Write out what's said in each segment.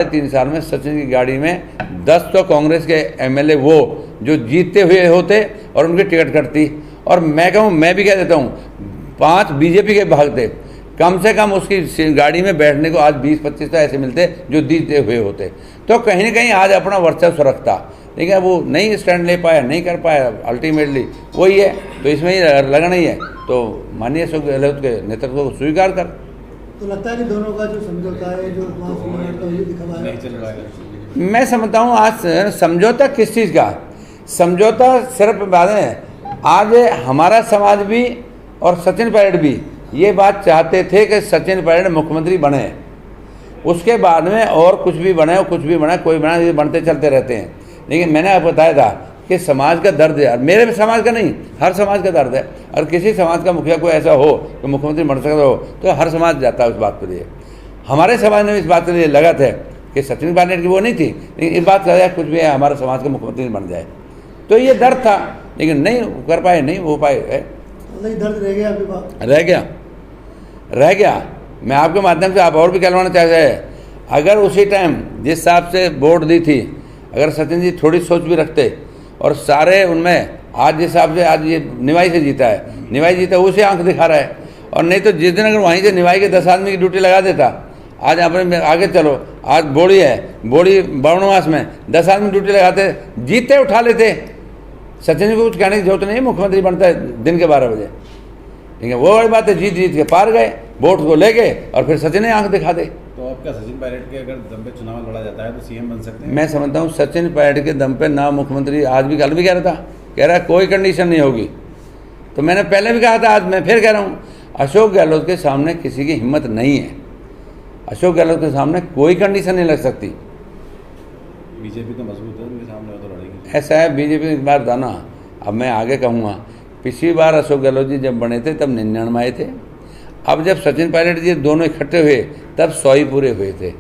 3 साल में सचिन की गाड़ी में 10 तो कांग्रेस के एमएलए वो जो जीतते हुए होते और उनकी टिकट कटती, और मैं कहूँ, मैं भी कह देता हूँ 5 बीजेपी के भागते। कम से कम उसकी गाड़ी में बैठने को आज 20-25 तो ऐसे मिलते जो जीते हुए होते, तो कहीं ना कहीं आज अपना वर्चस्व रखता। लेकिन वो नहीं स्टैंड ले पाया, नहीं कर पाया, अल्टीमेटली वही है। तो इसमें ही लगना ही है, तो माननीय अशोक गहलोत के नेतृत्व को स्वीकार कर। तो लगता है कि दोनों का जो समझौता है, जो नहीं चल पाएगा। मैं समझता हूँ आज समझौता किस चीज़ का, समझौता सिर्फ बातें हैं। आज हमारा समाज भी और सचिन पायलट भी ये बात चाहते थे कि सचिन पायलट मुख्यमंत्री बने, उसके बाद में और कुछ भी बने और कुछ भी बने, कोई बना, ये बनते चलते रहते हैं। लेकिन मैंने आपको बताया था कि समाज का दर्द है, मेरे समाज का नहीं, हर समाज का दर्द है। और किसी समाज का मुखिया कोई ऐसा हो कि मुख्यमंत्री बन सकता हो तो हर समाज जाता है उस बात के लिए। हमारे समाज में इस बात के लिए लगा था कि सचिन पायलट की वो नहीं थी, लेकिन इस बात का कुछ भी है हमारे समाज का मुख्यमंत्री बन जाए, तो ये दर्द था, लेकिन नहीं कर पाए, नहीं हो पाए। दर्द रह गया, रह गया। मैं आपके माध्यम से आप और भी कहलवाना चाहते हैं, अगर उसी टाइम जिस हिसाब से वोट दी थी, अगर सचिन जी थोड़ी सोच भी रखते और सारे उनमें आज जिस हिसाब से आज ये निवाई से जीता है, निवाई जीता उसे आंख दिखा रहा है। और नहीं तो जिस दिन अगर वहीं से निवाई के 10 आदमी की ड्यूटी लगा देता, आज अपने आगे चलो, आज बोड़ी है, बोड़ी बरनवास में 10 आदमी ड्यूटी लगाते, जीते उठा लेते। सचिन जी को कुछ कहने की जरूरत नहीं, मुख्यमंत्री बनता है दिन के 12 बजे। लेकिन वो बड़ी बात है, जीत के पार गए, वोट को लेके, और फिर सचिन ने आंख दिखा दे। तो आपका सचिन पायलट के अगर दम पे चुनाव लड़ा जाता है तो सीएम बन सकते हैं? मैं समझता हूँ सचिन पायलट के दम पे ना मुख्यमंत्री, आज भी कल भी कह रहा था, कह रहा है कोई कंडीशन नहीं होगी। तो मैंने पहले भी कहा था, आज मैं फिर कह रहा हूँ, अशोक गहलोत के सामने किसी की हिम्मत नहीं है। अशोक गहलोत के सामने कोई कंडीशन नहीं लग सकती। बीजेपी तो मजबूत है, उनके सामने तो लड़ेगी। ऐसा है, बीजेपी इस बार दाना, अब मैं आगे कहूँगा, पिछली बार अशोक गहलोत जी जब बने थे तब 99 आए थे। अब जब सचिन पायलट जी दोनों इकट्ठे हुए तब 100 ही पूरे हुए थे,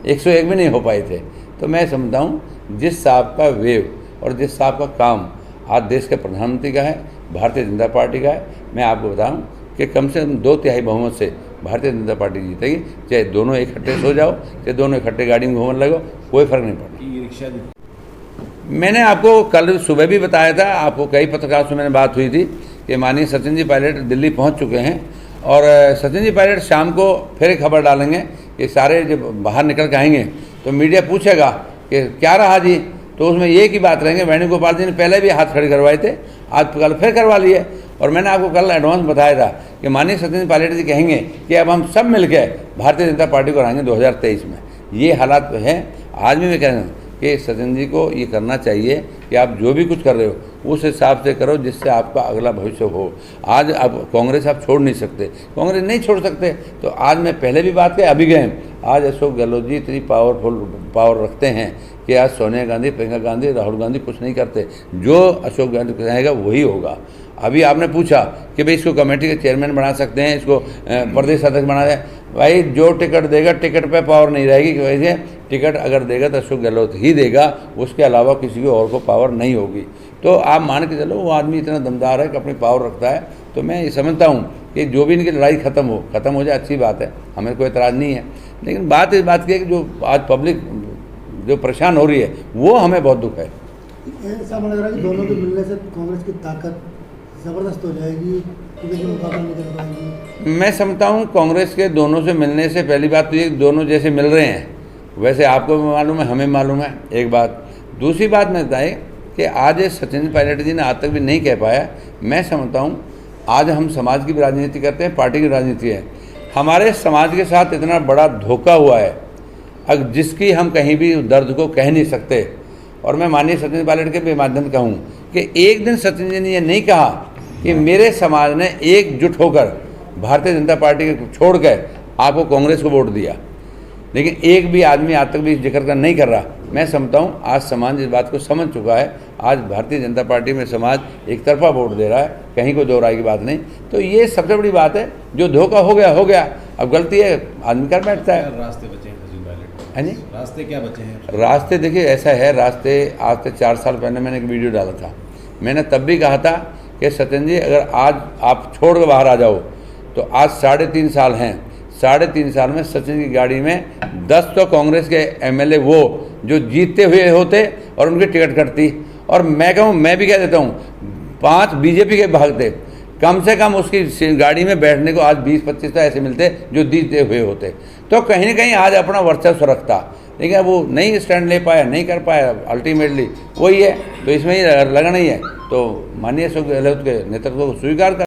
101 भी नहीं हो पाए थे। तो मैं समझता हूँ जिस साहब का वेव और जिस साहब का काम आज देश के प्रधानमंत्री का है, भारतीय जनता पार्टी का है, मैं आपको बताऊँ कि कम से कम 2/3 बहुमत से भारतीय जनता पार्टी जीतेगी। चाहे दोनों इकट्ठे सो जाओ, चाहे दोनों इकट्ठे गाड़ी में घूमने लगो, कोई फर्क नहीं पड़ता। मैंने आपको कल सुबह भी बताया था, आपको कई पत्रकारों से मैंने बात हुई थी कि माननीय सचिन जी पायलट दिल्ली पहुंच चुके हैं, और सचिन जी पायलट शाम को फिर एक खबर डालेंगे कि सारे जब बाहर निकल के आएंगे तो मीडिया पूछेगा कि क्या रहा जी, तो उसमें ये की बात रहेंगे, वेणुगोपाल जी ने पहले भी हाथ खड़े करवाए थे, आज कल फिर करवा लिए। और मैंने आपको कल एडवांस बताया था कि माननीय सचिन पायलट जी कहेंगे कि अब हम सब मिलकर भारतीय जनता पार्टी को हराएंगे 2023 में। ये हालात है। आज भी मैं कह रहा हूँ कि सचिन जी को ये करना चाहिए कि आप जो भी कुछ कर रहे हो उस हिसाब से करो जिससे आपका अगला भविष्य हो। आज अब कांग्रेस आप छोड़ नहीं सकते, कांग्रेस नहीं छोड़ सकते। तो आज मैं पहले भी बात किया, अभी गए, आज अशोक गहलोत जी इतनी पावर रखते हैं कि आज सोनिया गांधी, प्रियंका गांधी, राहुल गांधी कुछ नहीं करते, जो अशोक गहलोत कहेगा वही होगा। अभी आपने पूछा कि भाई इसको कमेटी के चेयरमैन बना सकते हैं, इसको प्रदेश अध्यक्ष बना दें, भाई जो टिकट देगा, टिकट पे पावर नहीं रहेगी कि वैसे टिकट अगर देगा तो अशोक गहलोत ही देगा, उसके अलावा किसी को और को पावर नहीं होगी। तो आप मान के चलो वो आदमी इतना दमदार है कि अपनी पावर रखता है। तो मैं ये समझता हूँ कि जो भी इनकी लड़ाई खत्म हो जाए, अच्छी बात है, हमें कोई एतराज़ नहीं है। लेकिन बात इस बात की है कि जो आज पब्लिक जो परेशान हो रही है वो हमें बहुत दुख है। ऐसा लग रहा है कि दोनों के मिलने से कांग्रेस की ताकत ज़बरदस्त हो जाएगी, मुकाबला नहीं कर पाएगी। मैं समझता हूँ कांग्रेस के दोनों से मिलने से पहली बात तो ये दोनों जैसे मिल रहे हैं वैसे आपको भी मालूम है, हमें मालूम है, एक बात। दूसरी बात मैं बताएं कि आज सचिन पायलट जी ने आज तक भी नहीं कह पाया। मैं समझता हूँ आज हम समाज की भी राजनीति करते हैं, पार्टी की राजनीति है। हमारे समाज के साथ इतना बड़ा धोखा हुआ है अब जिसकी हम कहीं भी दर्द को कह नहीं सकते। और मैं माननीय सचिन पायलट के भी माध्यम से कहूँ कि एक दिन सचिन जी ने ये नहीं कहा कि मेरे समाज ने एकजुट होकर भारतीय जनता पार्टी को छोड़कर आपको कांग्रेस को वोट दिया, लेकिन एक भी आदमी आज तक भी इस जिक्र का नहीं कर रहा। मैं समझता हूँ आज समाज इस बात को समझ चुका है। आज भारतीय जनता पार्टी में समाज एक तरफा वोट दे रहा है, कहीं कोई दो राय की बात नहीं। तो ये सबसे बड़ी बात है, जो धोखा हो गया, अब गलती है आदमी कर बैठता है। रास्ते बचे हैं सचिन पायलट, है नहीं, रास्ते क्या बचे हैं? रास्ते देखिए ऐसा है, रास्ते आज से 4 साल पहले मैंने एक वीडियो डाला था, मैंने तब भी कहा था कि सचिन जी अगर आज आप छोड़ कर बाहर आ जाओ तो आज 3.5 साल हैं, 3.5 साल में सचिन की गाड़ी में 10 तो कांग्रेस के एमएलए वो जो जीतते हुए होते और उनकी टिकट कटती, और मैं कहूँ, मैं भी कह देता हूँ 5 बीजेपी के भागते। कम से कम उसकी गाड़ी में बैठने को आज 20-25 तो ऐसे मिलते जो जीते हुए होते। तो कहीं ना कहीं आज अपना वर्चस्व रखता, लेकिन वो नहीं स्टैंड ले पाया, नहीं कर पाया, अल्टीमेटली वही है। तो इसमें ही लगना ही है। तो माननीय अशोक गहलोत के नेतृत्व को स्वीकार कर